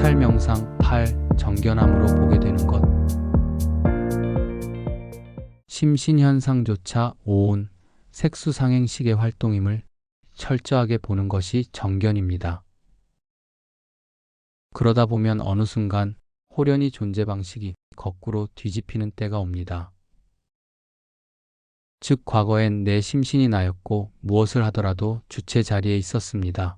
통찰명상 8. 정견함으로 보게 되는 것. 심신현상조차 오온 색수상행식의 활동임을 철저하게 보는 것이 정견입니다. 그러다 보면 어느 순간 호련히 존재 방식이 거꾸로 뒤집히는 때가 옵니다. 즉 과거엔 내 심신이 나였고 무엇을 하더라도 주체 자리에 있었습니다.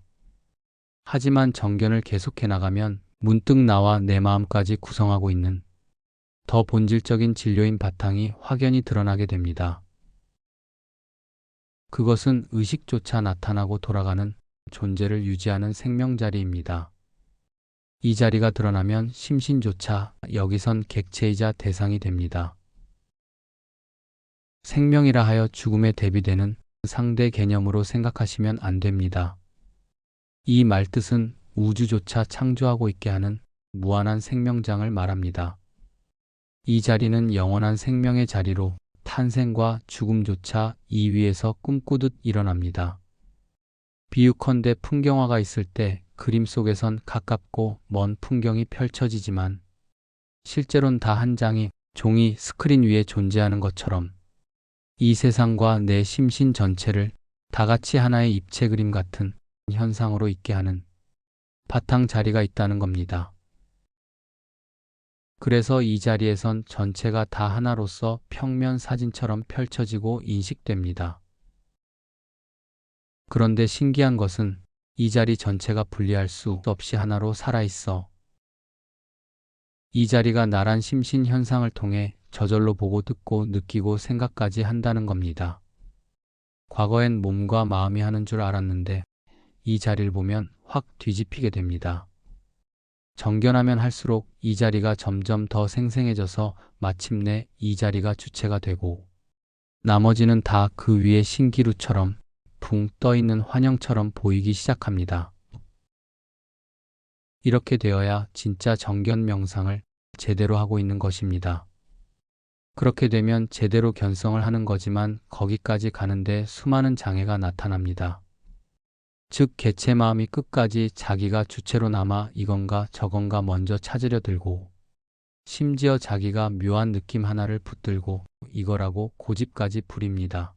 하지만 정견을 계속해 나가면 문득 나와 내 마음까지 구성하고 있는 더 본질적인 진료인 바탕이 확연히 드러나게 됩니다. 그것은 의식조차 나타나고 돌아가는 존재를 유지하는 생명자리입니다. 이 자리가 드러나면 심신조차 여기선 객체이자 대상이 됩니다. 생명이라 하여 죽음에 대비되는 상대 개념으로 생각하시면 안 됩니다. 이 말뜻은 우주조차 창조하고 있게 하는 무한한 생명장을 말합니다. 이 자리는 영원한 생명의 자리로 탄생과 죽음조차 이 위에서 꿈꾸듯 일어납니다. 비유컨대 풍경화가 있을 때 그림 속에선 가깝고 먼 풍경이 펼쳐지지만 실제로는 다 한 장의 종이 스크린 위에 존재하는 것처럼 이 세상과 내 심신 전체를 다같이 하나의 입체 그림 같은 현상으로 있게 하는 바탕 자리가 있다는 겁니다. 그래서 이 자리에선 전체가 다 하나로서 평면 사진처럼 펼쳐지고 인식됩니다. 그런데 신기한 것은 이 자리 전체가 분리할 수 없이 하나로 살아있어 이 자리가 나란 심신 현상을 통해 저절로 보고 듣고 느끼고 생각까지 한다는 겁니다. 과거엔 몸과 마음이 하는 줄 알았는데 이 자리를 보면 확 뒤집히게 됩니다. 정견하면 할수록 이 자리가 점점 더 생생해져서 마침내 이 자리가 주체가 되고 나머지는 다 그 위에 신기루처럼 붕 떠있는 환영처럼 보이기 시작합니다. 이렇게 되어야 진짜 정견 명상을 제대로 하고 있는 것입니다. 그렇게 되면 제대로 견성을 하는 거지만 거기까지 가는데 수많은 장애가 나타납니다. 즉 개체 마음이 끝까지 자기가 주체로 남아 이건가 저건가 먼저 찾으려 들고 심지어 자기가 묘한 느낌 하나를 붙들고 이거라고 고집까지 부립니다.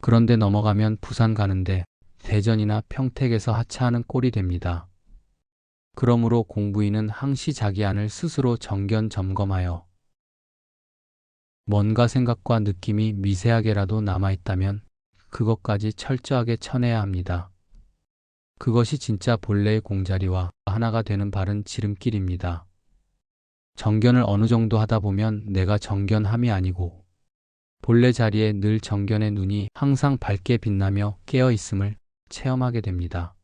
그런데 넘어가면 부산 가는데 대전이나 평택에서 하차하는 꼴이 됩니다. 그러므로 공부인은 항시 자기 안을 스스로 정견 점검하여 뭔가 생각과 느낌이 미세하게라도 남아있다면 그것까지 철저하게 쳐내야 합니다. 그것이 진짜 본래의 공자리와 하나가 되는 바른 지름길입니다. 정견을 어느 정도 하다 보면 내가 정견함이 아니고 본래 자리에 늘 정견의 눈이 항상 밝게 빛나며 깨어있음을 체험하게 됩니다.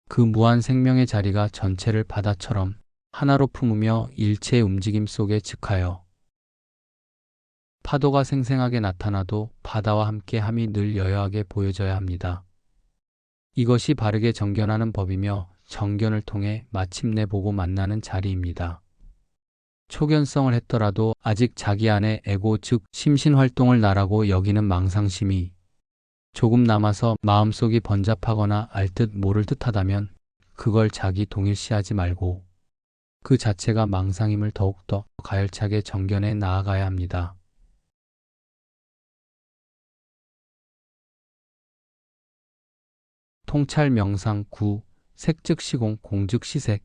그 무한 생명의 자리가 전체를 바다처럼 하나로 품으며 일체의 움직임 속에 즉하여 파도가 생생하게 나타나도 바다와 함께 함이 늘 여여하게 보여져야 합니다. 이것이 바르게 정견하는 법이며 정견을 통해 마침내 보고 만나는 자리입니다. 초견성을 했더라도 아직 자기 안에 에고 즉 심신활동을 나라고 여기는 망상심이 조금 남아서 마음속이 번잡하거나 알 듯 모를 듯 하다면 그걸 자기 동일시하지 말고 그 자체가 망상임을 더욱더 가열차게 정견해 나아가야 합니다. 통찰 명상 9. 색즉시공 공즉시색.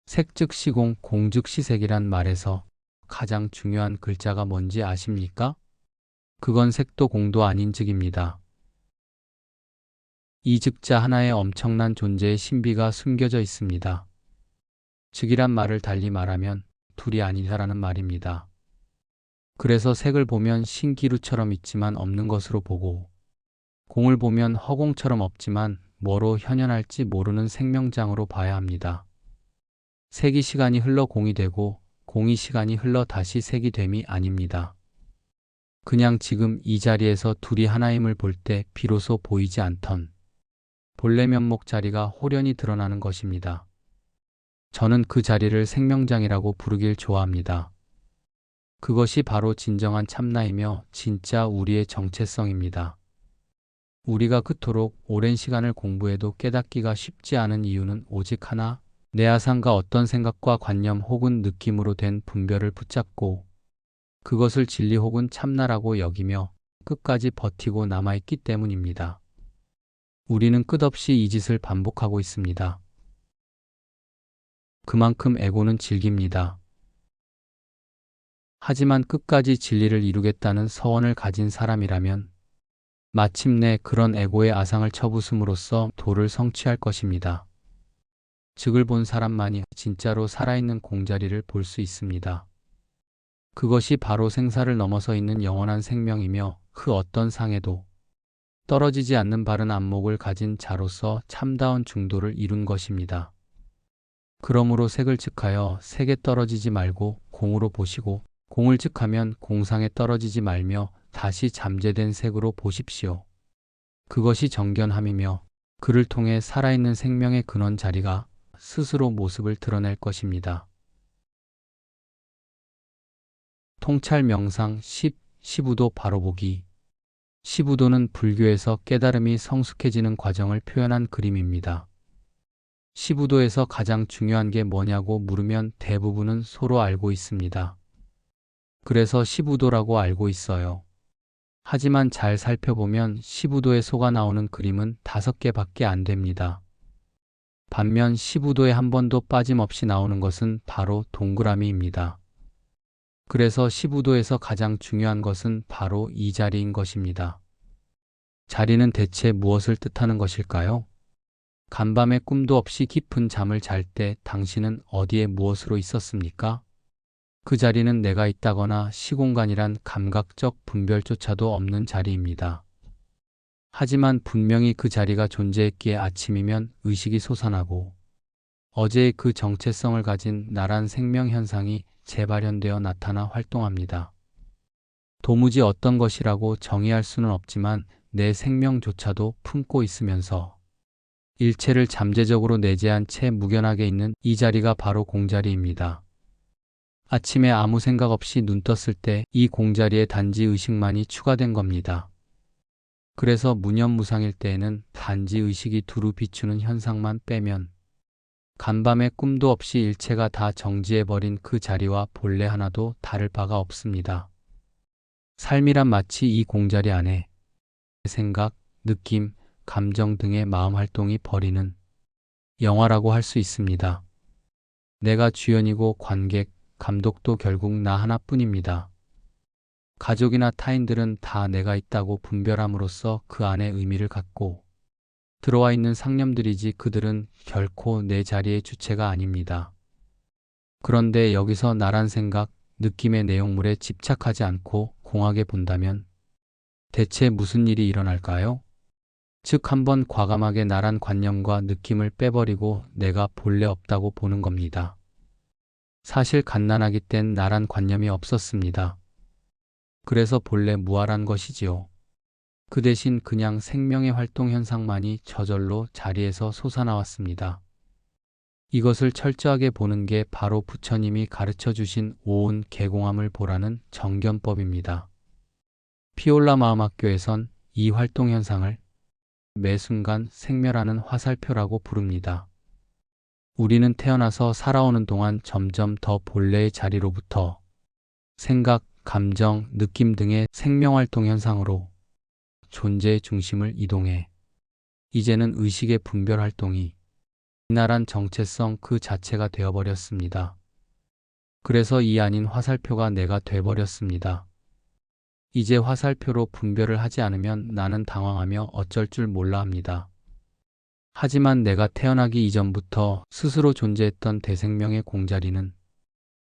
색즉시공 공즉시색이란 말에서 가장 중요한 글자가 뭔지 아십니까? 그건 색도 공도 아닌 즉입니다. 이 즉자 하나에 엄청난 존재의 신비가 숨겨져 있습니다. 즉이란 말을 달리 말하면 둘이 아니다라는 말입니다. 그래서 색을 보면 신기루처럼 있지만 없는 것으로 보고 공을 보면 허공처럼 없지만 뭐로 현현할지 모르는 생명장으로 봐야 합니다. 색이 시간이 흘러 공이 되고 공이 시간이 흘러 다시 색이 됨이 아닙니다. 그냥 지금 이 자리에서 둘이 하나임을 볼 때 비로소 보이지 않던 본래 면목 자리가 호련히 드러나는 것입니다. 저는 그 자리를 생명장이라고 부르길 좋아합니다. 그것이 바로 진정한 참나이며 진짜 우리의 정체성입니다. 우리가 그토록 오랜 시간을 공부해도 깨닫기가 쉽지 않은 이유는 오직 하나, 내 아상과 어떤 생각과 관념 혹은 느낌으로 된 분별을 붙잡고 그것을 진리 혹은 참나라고 여기며 끝까지 버티고 남아있기 때문입니다. 우리는 끝없이 이 짓을 반복하고 있습니다. 그만큼 에고는 질깁니다. 하지만 끝까지 진리를 이루겠다는 서원을 가진 사람이라면 마침내 그런 에고의 아상을 쳐부숨으로써 도를 성취할 것입니다. 즉을 본 사람만이 진짜로 살아있는 공자리를 볼 수 있습니다. 그것이 바로 생사를 넘어서 있는 영원한 생명이며 그 어떤 상에도 떨어지지 않는 바른 안목을 가진 자로서 참다운 중도를 이룬 것입니다. 그러므로 색을 즉하여 색에 떨어지지 말고 공으로 보시고 공을 즉하면 공상에 떨어지지 말며 다시 잠재된 색으로 보십시오. 그것이 정견함이며 그를 통해 살아있는 생명의 근원 자리가 스스로 모습을 드러낼 것입니다. 통찰 명상 10. 시부도 바로보기. 시부도는 불교에서 깨달음이 성숙해지는 과정을 표현한 그림입니다. 시부도에서 가장 중요한 게 뭐냐고 물으면 대부분은 서로 알고 있습니다. 그래서 시부도라고 알고 있어요. 하지만 잘 살펴보면 시부도에 속아 나오는 그림은 5개밖에 안 됩니다. 반면 시부도에 한 번도 빠짐없이 나오는 것은 바로 동그라미입니다. 그래서 시부도에서 가장 중요한 것은 바로 이 자리인 것입니다. 자리는 대체 무엇을 뜻하는 것일까요? 간밤에 꿈도 없이 깊은 잠을 잘 때 당신은 어디에 무엇으로 있었습니까? 그 자리는 내가 있다거나 시공간이란 감각적 분별조차도 없는 자리입니다. 하지만 분명히 그 자리가 존재했기에 아침이면 의식이 솟아나고 어제의 그 정체성을 가진 나란 생명현상이 재발현되어 나타나 활동합니다. 도무지 어떤 것이라고 정의할 수는 없지만 내 생명조차도 품고 있으면서 일체를 잠재적으로 내재한 채 무견하게 있는 이 자리가 바로 공자리입니다. 아침에 아무 생각 없이 눈 떴을 때 이 공자리에 단지 의식만이 추가된 겁니다. 그래서 무념무상일 때에는 단지 의식이 두루 비추는 현상만 빼면 간밤에 꿈도 없이 일체가 다 정지해버린 그 자리와 본래 하나도 다를 바가 없습니다. 삶이란 마치 이 공자리 안에 생각, 느낌, 감정 등의 마음 활동이 벌이는 영화라고 할 수 있습니다. 내가 주연이고 관객, 감독도 결국 나 하나뿐입니다. 가족이나 타인들은 다 내가 있다고 분별함으로써 그 안에 의미를 갖고 들어와 있는 상념들이지 그들은 결코 내 자리의 주체가 아닙니다. 그런데 여기서 나란 생각, 느낌의 내용물에 집착하지 않고 공하게 본다면 대체 무슨 일이 일어날까요? 즉 한번 과감하게 나란 관념과 느낌을 빼버리고 내가 본래 없다고 보는 겁니다. 사실 갓난아기 땐 나란 관념이 없었습니다. 그래서 본래 무아란 것이지요. 그 대신 그냥 생명의 활동 현상만이 저절로 자리에서 솟아나왔습니다. 이것을 철저하게 보는 게 바로 부처님이 가르쳐 주신 오온 개공함을 보라는 정견법입니다. 피올라 마음학교에선 이 활동 현상을 매 순간 생멸하는 화살표라고 부릅니다. 우리는 태어나서 살아오는 동안 점점 더 본래의 자리로부터 생각, 감정, 느낌 등의 생명활동 현상으로 존재의 중심을 이동해 이제는 의식의 분별활동이 이날한 정체성 그 자체가 되어버렸습니다. 그래서 이 아닌 화살표가 내가 돼버렸습니다. 이제 화살표로 분별을 하지 않으면 나는 당황하며 어쩔 줄 몰라 합니다. 하지만 내가 태어나기 이전부터 스스로 존재했던 대생명의 공자리는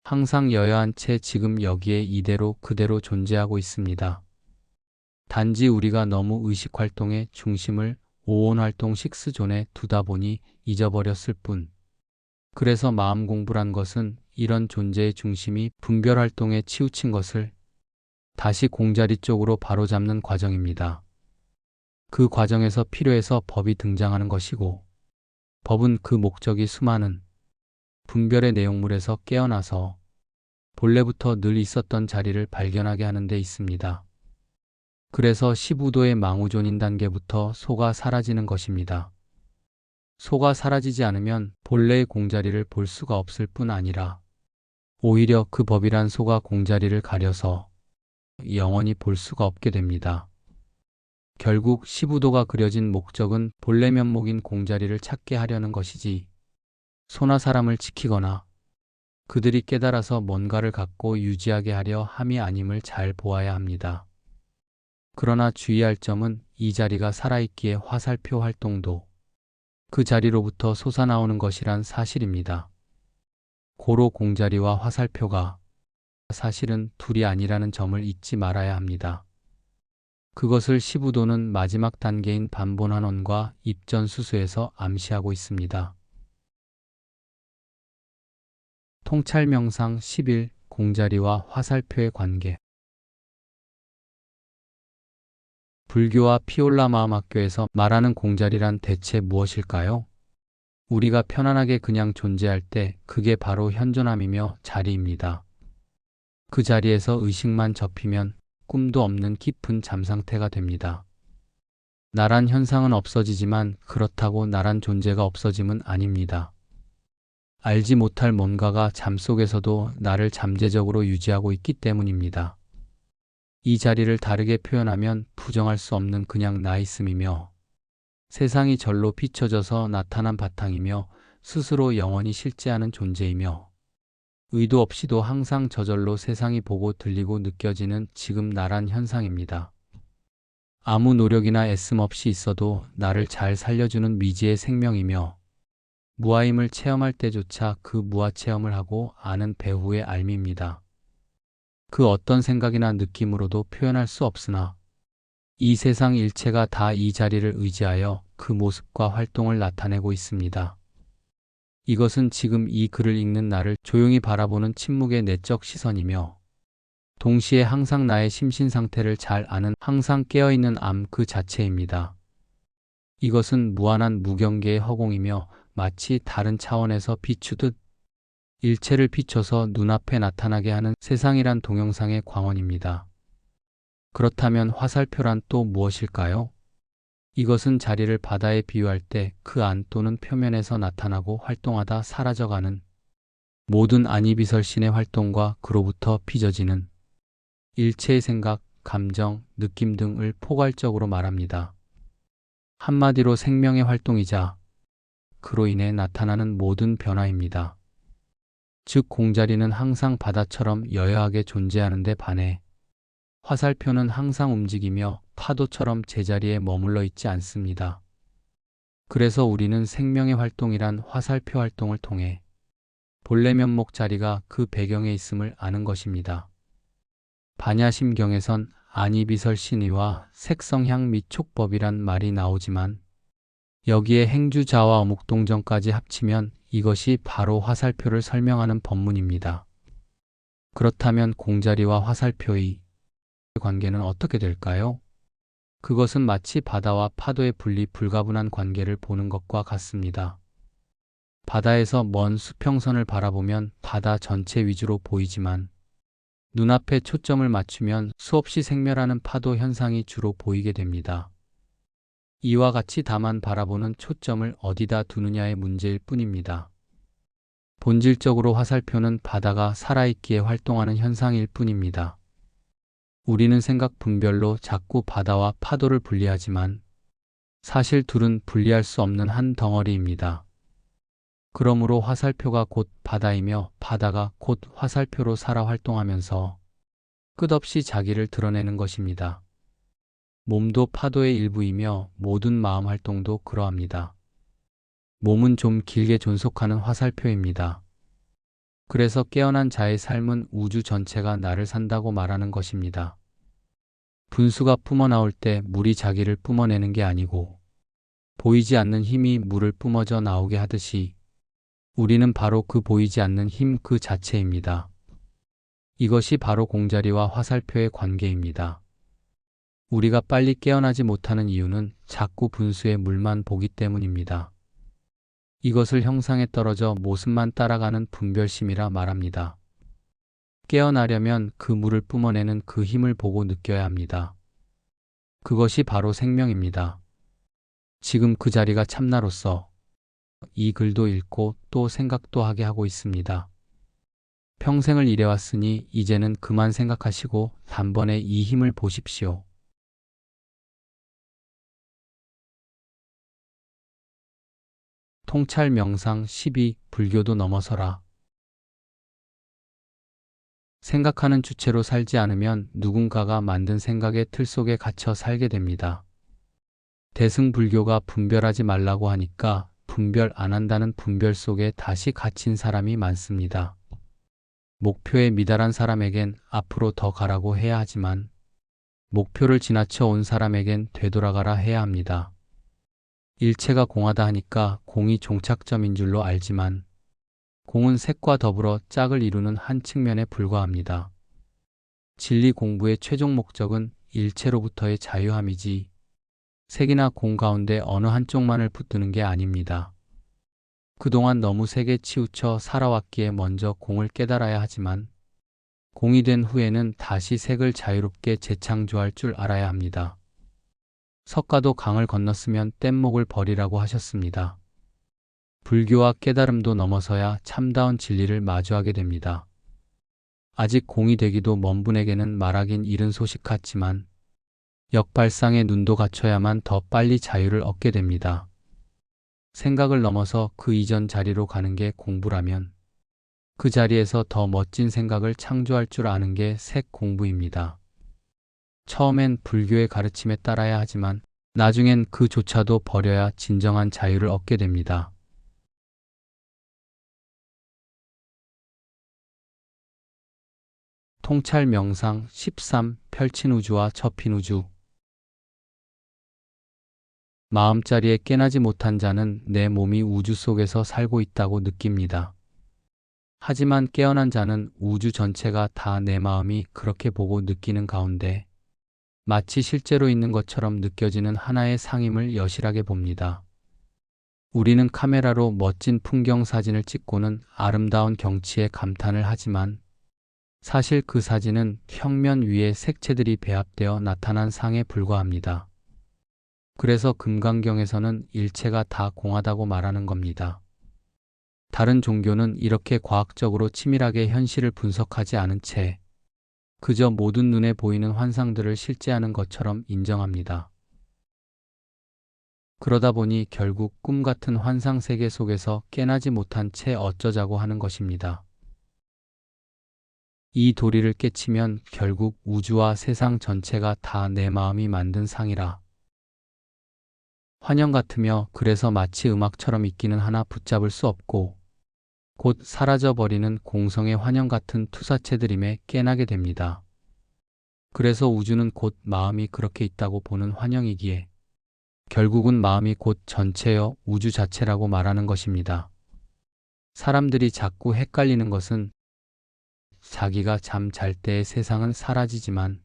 항상 여여한 채 지금 여기에 이대로 그대로 존재하고 있습니다. 단지 우리가 너무 의식활동의 중심을 오온활동 식스존에 두다 보니 잊어버렸을 뿐. 그래서 마음 공부란 것은 이런 존재의 중심이 분별활동에 치우친 것을 다시 공자리 쪽으로 바로잡는 과정입니다. 그 과정에서 필요해서 법이 등장하는 것이고 법은 그 목적이 수많은 분별의 내용물에서 깨어나서 본래부터 늘 있었던 자리를 발견하게 하는 데 있습니다. 그래서 15도의 망우존인 단계부터 소가 사라지는 것입니다. 소가 사라지지 않으면 본래의 공자리를 볼 수가 없을 뿐 아니라 오히려 그 법이란 소가 공자리를 가려서 영원히 볼 수가 없게 됩니다. 결국 15도가 그려진 목적은 본래 면목인 공자리를 찾게 하려는 것이지 소나 사람을 지키거나 그들이 깨달아서 뭔가를 갖고 유지하게 하려 함이 아님을 잘 보아야 합니다. 그러나 주의할 점은 이 자리가 살아있기에 화살표 활동도 그 자리로부터 솟아나오는 것이란 사실입니다. 고로 공자리와 화살표가 사실은 둘이 아니라는 점을 잊지 말아야 합니다. 그것을 15도는 마지막 단계인 반본환원과 입전수수에서 암시하고 있습니다. 통찰명상 10일 공자리와 화살표의 관계. 불교와 피올라 마음학교에서 말하는 공자리란 대체 무엇일까요? 우리가 편안하게 그냥 존재할 때 그게 바로 현존함이며 자리입니다. 그 자리에서 의식만 접히면 꿈도 없는 깊은 잠상태가 됩니다. 나란 현상은 없어지지만 그렇다고 나란 존재가 없어짐은 아닙니다. 알지 못할 뭔가가 잠 속에서도 나를 잠재적으로 유지하고 있기 때문입니다. 이 자리를 다르게 표현하면 부정할 수 없는 그냥 나 있음이며 세상이 절로 비춰져서 나타난 바탕이며 스스로 영원히 실제하는 존재이며 의도 없이도 항상 저절로 세상이 보고 들리고 느껴지는 지금 나란 현상입니다. 아무 노력이나 애씀 없이 있어도 나를 잘 살려주는 미지의 생명이며 무아임을 체험할 때조차 그 무아 체험을 하고 아는 배후의 알미입니다. 그 어떤 생각이나 느낌으로도 표현할 수 없으나 이 세상 일체가 다 이 자리를 의지하여 그 모습과 활동을 나타내고 있습니다. 이것은 지금 이 글을 읽는 나를 조용히 바라보는 침묵의 내적 시선이며 동시에 항상 나의 심신 상태를 잘 아는 항상 깨어있는 암 그 자체입니다. 이것은 무한한 무경계의 허공이며 마치 다른 차원에서 비추듯 일체를 비춰서 눈앞에 나타나게 하는 세상이란 동영상의 광원입니다. 그렇다면 화살표란 또 무엇일까요? 이것은 자리를 바다에 비유할 때 그 안 또는 표면에서 나타나고 활동하다 사라져가는 모든 안이비설신의 활동과 그로부터 빚어지는 일체의 생각, 감정, 느낌 등을 포괄적으로 말합니다. 한마디로 생명의 활동이자 그로 인해 나타나는 모든 변화입니다. 즉 공자리는 항상 바다처럼 여여하게 존재하는 데 반해 화살표는 항상 움직이며 파도처럼 제자리에 머물러 있지 않습니다. 그래서 우리는 생명의 활동이란 화살표 활동을 통해 본래 면목 자리가 그 배경에 있음을 아는 것입니다. 반야심경에선 안이비설신의와 색성향 및 촉법이란 말이 나오지만 여기에 행주자와 어묵동정까지 합치면 이것이 바로 화살표를 설명하는 법문입니다. 그렇다면 공자리와 화살표의 관계는 어떻게 될까요? 그것은 마치 바다와 파도의 분리 불가분한 관계를 보는 것과 같습니다. 바다에서 먼 수평선을 바라보면 바다 전체 위주로 보이지만 눈앞에 초점을 맞추면 수없이 생멸하는 파도 현상이 주로 보이게 됩니다. 이와 같이 다만 바라보는 초점을 어디다 두느냐의 문제일 뿐입니다. 본질적으로 화살표는 바다가 살아있기에 활동하는 현상일 뿐입니다. 우리는 생각 분별로 자꾸 바다와 파도를 분리하지만 사실 둘은 분리할 수 없는 한 덩어리입니다. 그러므로 화살표가 곧 바다이며 바다가 곧 화살표로 살아 활동하면서 끝없이 자기를 드러내는 것입니다. 몸도 파도의 일부이며 모든 마음 활동도 그러합니다. 몸은 좀 길게 존속하는 화살표입니다. 그래서 깨어난 자의 삶은 우주 전체가 나를 산다고 말하는 것입니다. 분수가 뿜어나올 때 물이 자기를 뿜어내는 게 아니고 보이지 않는 힘이 물을 뿜어져 나오게 하듯이 우리는 바로 그 보이지 않는 힘 그 자체입니다. 이것이 바로 공자리와 화살표의 관계입니다. 우리가 빨리 깨어나지 못하는 이유는 자꾸 분수의 물만 보기 때문입니다. 이것을 형상에 떨어져 모습만 따라가는 분별심이라 말합니다. 깨어나려면 그 물을 뿜어내는 그 힘을 보고 느껴야 합니다. 그것이 바로 생명입니다. 지금 그 자리가 참나로서 이 글도 읽고 또 생각도 하게 하고 있습니다. 평생을 일해왔으니 이제는 그만 생각하시고 단번에 이 힘을 보십시오. 통찰 명상 12. 불교도 넘어서라. 생각하는 주체로 살지 않으면 누군가가 만든 생각의 틀 속에 갇혀 살게 됩니다. 대승불교가 분별하지 말라고 하니까 분별 안 한다는 분별 속에 다시 갇힌 사람이 많습니다. 목표에 미달한 사람에겐 앞으로 더 가라고 해야 하지만 목표를 지나쳐 온 사람에겐 되돌아가라 해야 합니다. 일체가 공하다 하니까 공이 종착점인 줄로 알지만 공은 색과 더불어 짝을 이루는 한 측면에 불과합니다. 진리 공부의 최종 목적은 일체로부터의 자유함이지 색이나 공 가운데 어느 한쪽만을 붙드는 게 아닙니다. 그동안 너무 색에 치우쳐 살아왔기에 먼저 공을 깨달아야 하지만 공이 된 후에는 다시 색을 자유롭게 재창조할 줄 알아야 합니다. 석가도 강을 건넜으면 뗏목을 버리라고 하셨습니다. 불교와 깨달음도 넘어서야 참다운 진리를 마주하게 됩니다. 아직 공이 되기도 먼 분에게는 말하긴 이른 소식 같지만 역발상의 눈도 갖춰야만 더 빨리 자유를 얻게 됩니다. 생각을 넘어서 그 이전 자리로 가는 게 공부라면 그 자리에서 더 멋진 생각을 창조할 줄 아는 게 색 공부입니다. 처음엔 불교의 가르침에 따라야 하지만 나중엔 그조차도 버려야 진정한 자유를 얻게 됩니다. 통찰 명상 13. 펼친 우주와 접힌 우주. 마음자리에 깨나지 못한 자는 내 몸이 우주 속에서 살고 있다고 느낍니다. 하지만 깨어난 자는 우주 전체가 다 내 마음이 그렇게 보고 느끼는 가운데 마치 실제로 있는 것처럼 느껴지는 하나의 상임을 여실하게 봅니다. 우리는 카메라로 멋진 풍경 사진을 찍고는 아름다운 경치에 감탄을 하지만 사실 그 사진은 평면 위에 색채들이 배합되어 나타난 상에 불과합니다. 그래서 금강경에서는 일체가 다 공하다고 말하는 겁니다. 다른 종교는 이렇게 과학적으로 치밀하게 현실을 분석하지 않은 채 그저 모든 눈에 보이는 환상들을 실제하는 것처럼 인정합니다. 그러다 보니 결국 꿈 같은 환상 세계 속에서 깨나지 못한 채 어쩌자고 하는 것입니다. 이 도리를 깨치면 결국 우주와 세상 전체가 다 내 마음이 만든 상이라 환영 같으며 그래서 마치 음악처럼 있기는 하나 붙잡을 수 없고 곧 사라져버리는 공성의 환영 같은 투사체들임에 깨나게 됩니다. 그래서 우주는 곧 마음이 그렇게 있다고 보는 환영이기에 결국은 마음이 곧 전체여 우주 자체라고 말하는 것입니다. 사람들이 자꾸 헷갈리는 것은 자기가 잠 잘 때의 세상은 사라지지만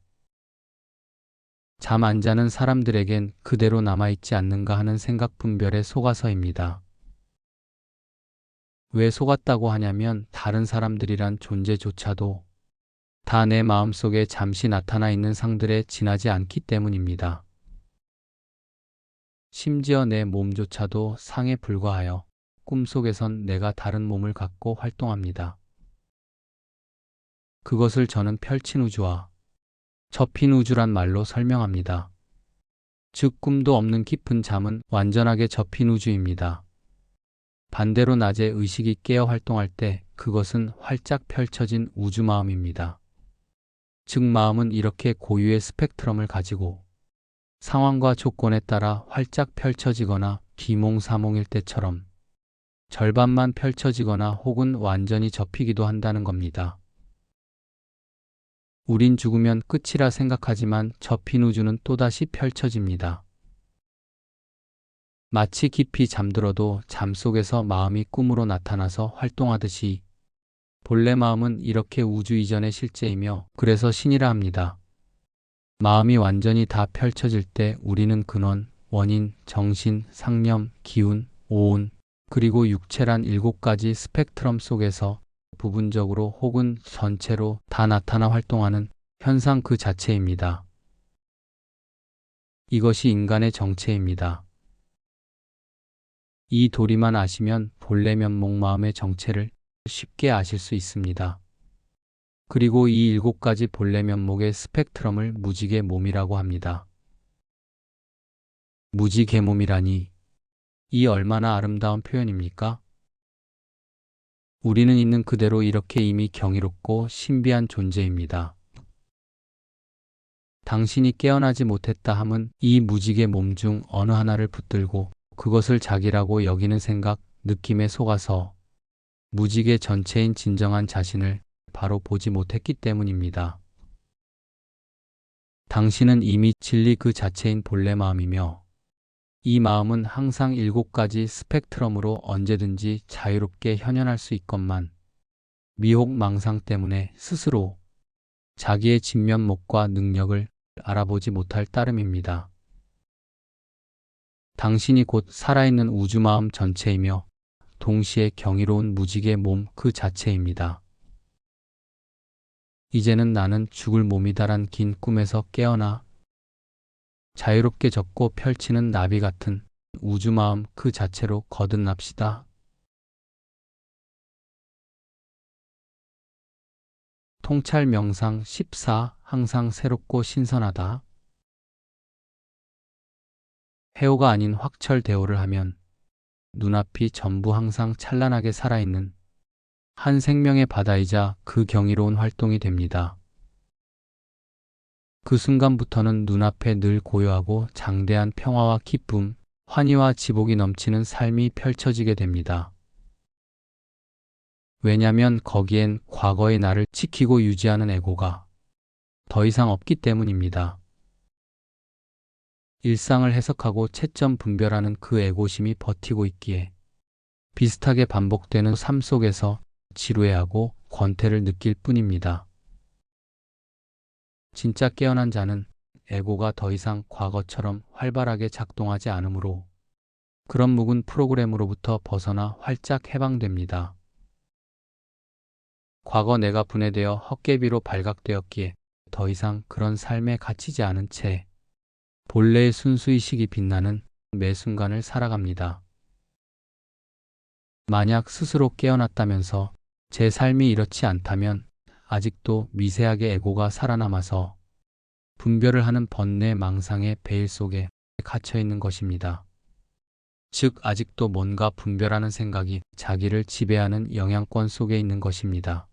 잠 안 자는 사람들에겐 그대로 남아있지 않는가 하는 생각 분별에 속아서입니다. 왜 속았다고 하냐면 다른 사람들이란 존재조차도 다 내 마음속에 잠시 나타나 있는 상들에 지나지 않기 때문입니다. 심지어 내 몸조차도 상에 불과하여 꿈속에선 내가 다른 몸을 갖고 활동합니다. 그것을 저는 펼친 우주와 접힌 우주란 말로 설명합니다. 즉 꿈도 없는 깊은 잠은 완전하게 접힌 우주입니다. 반대로 낮에 의식이 깨어 활동할 때 그것은 활짝 펼쳐진 우주 마음입니다. 즉 마음은 이렇게 고유의 스펙트럼을 가지고 상황과 조건에 따라 활짝 펼쳐지거나 비몽사몽일 때처럼 절반만 펼쳐지거나 혹은 완전히 접히기도 한다는 겁니다. 우린 죽으면 끝이라 생각하지만 접힌 우주는 또다시 펼쳐집니다. 마치 깊이 잠들어도 잠 속에서 마음이 꿈으로 나타나서 활동하듯이 본래 마음은 이렇게 우주 이전의 실제이며 그래서 신이라 합니다. 마음이 완전히 다 펼쳐질 때 우리는 근원, 원인, 정신, 상념, 기운, 오온, 그리고 육체란 7가지 스펙트럼 속에서 부분적으로 혹은 전체로 다 나타나 활동하는 현상 그 자체입니다. 이것이 인간의 정체입니다. 이 도리만 아시면 본래 면목 마음의 정체를 쉽게 아실 수 있습니다. 그리고 이 7가지 본래 면목의 스펙트럼을 무지개 몸이라고 합니다. 무지개 몸이라니, 이 얼마나 아름다운 표현입니까? 우리는 있는 그대로 이렇게 이미 경이롭고 신비한 존재입니다. 당신이 깨어나지 못했다 함은 이 무지개 몸 중 어느 하나를 붙들고 그것을 자기라고 여기는 생각, 느낌에 속아서 무지개 전체인 진정한 자신을 바로 보지 못했기 때문입니다. 당신은 이미 진리 그 자체인 본래 마음이며 이 마음은 항상 7가지 스펙트럼으로 언제든지 자유롭게 현현할 수 있건만 미혹 망상 때문에 스스로 자기의 진면목과 능력을 알아보지 못할 따름입니다. 당신이 곧 살아있는 우주마음 전체이며 동시에 경이로운 무지개 몸 그 자체입니다. 이제는 나는 죽을 몸이다란 긴 꿈에서 깨어나 자유롭게 젖고 펼치는 나비 같은 우주마음 그 자체로 거듭납시다. 통찰 명상 14. 항상 새롭고 신선하다. 해오가 아닌 확철 대오를 하면 눈앞이 전부 항상 찬란하게 살아있는 한 생명의 바다이자 그 경이로운 활동이 됩니다. 그 순간부터는 눈앞에 늘 고요하고 장대한 평화와 기쁨, 환희와 지복이 넘치는 삶이 펼쳐지게 됩니다. 왜냐하면 거기엔 과거의 나를 지키고 유지하는 에고가 더 이상 없기 때문입니다. 일상을 해석하고 채점 분별하는 그 에고심이 버티고 있기에 비슷하게 반복되는 삶 속에서 지루해하고 권태를 느낄 뿐입니다. 진짜 깨어난 자는 에고가 더 이상 과거처럼 활발하게 작동하지 않으므로 그런 묵은 프로그램으로부터 벗어나 활짝 해방됩니다. 과거 내가 분해되어 헛개비로 발각되었기에 더 이상 그런 삶에 갇히지 않은 채 본래의 순수의식이 빛나는 매 순간을 살아갑니다. 만약 스스로 깨어났다면서 제 삶이 이렇지 않다면 아직도 미세하게 에고가 살아남아서 분별을 하는 번뇌 망상의 베일 속에 갇혀 있는 것입니다. 즉, 아직도 뭔가 분별하는 생각이 자기를 지배하는 영향권 속에 있는 것입니다.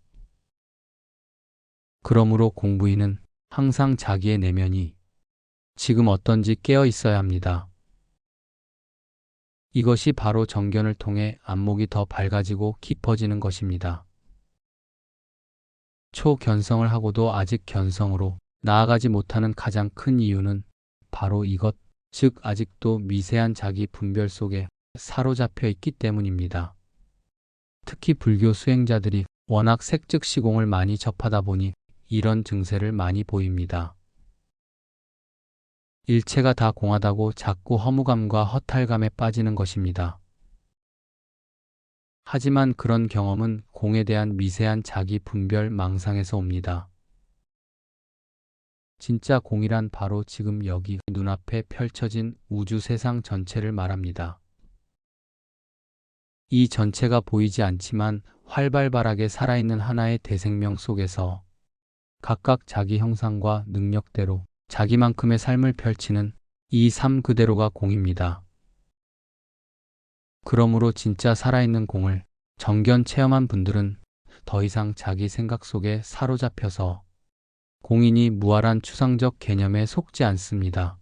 그러므로 공부인은 항상 자기의 내면이 지금 어떤지 깨어 있어야 합니다. 이것이 바로 정견을 통해 안목이 더 밝아지고 깊어지는 것입니다. 초견성을 하고도 아직 견성으로 나아가지 못하는 가장 큰 이유는 바로 이것, 즉 아직도 미세한 자기 분별 속에 사로잡혀 있기 때문입니다. 특히 불교 수행자들이 워낙 색즉시공을 많이 접하다 보니 이런 증세를 많이 보입니다. 일체가 다 공하다고 자꾸 허무감과 허탈감에 빠지는 것입니다. 하지만 그런 경험은 공에 대한 미세한 자기 분별 망상에서 옵니다. 진짜 공이란 바로 지금 여기 눈앞에 펼쳐진 우주 세상 전체를 말합니다. 이 전체가 보이지 않지만 활발하게 살아있는 하나의 대생명 속에서 각각 자기 형상과 능력대로 자기만큼의 삶을 펼치는 이 삶 그대로가 공입니다. 그러므로 진짜 살아있는 공을 정견 체험한 분들은 더 이상 자기 생각 속에 사로잡혀서 공인이 무활한 추상적 개념에 속지 않습니다.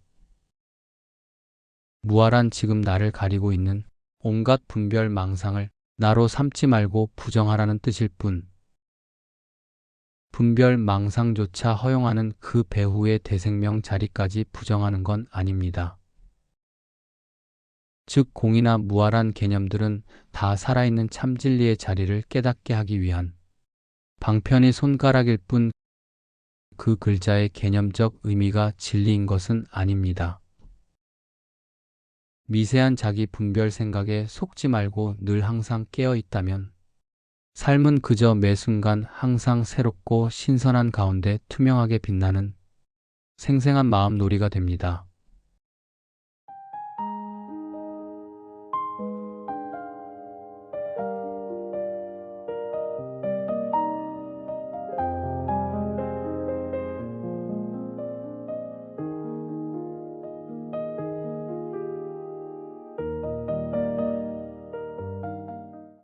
무활한 지금 나를 가리고 있는 온갖 분별 망상을 나로 삼지 말고 부정하라는 뜻일 뿐, 분별 망상조차 허용하는 그 배후의 대생명 자리까지 부정하는 건 아닙니다. 즉 공이나 무활한 개념들은 다 살아있는 참진리의 자리를 깨닫게 하기 위한 방편의 손가락일 뿐 그 글자의 개념적 의미가 진리인 것은 아닙니다. 미세한 자기 분별 생각에 속지 말고 늘 항상 깨어 있다면 삶은 그저 매 순간 항상 새롭고 신선한 가운데 투명하게 빛나는 생생한 마음놀이가 됩니다.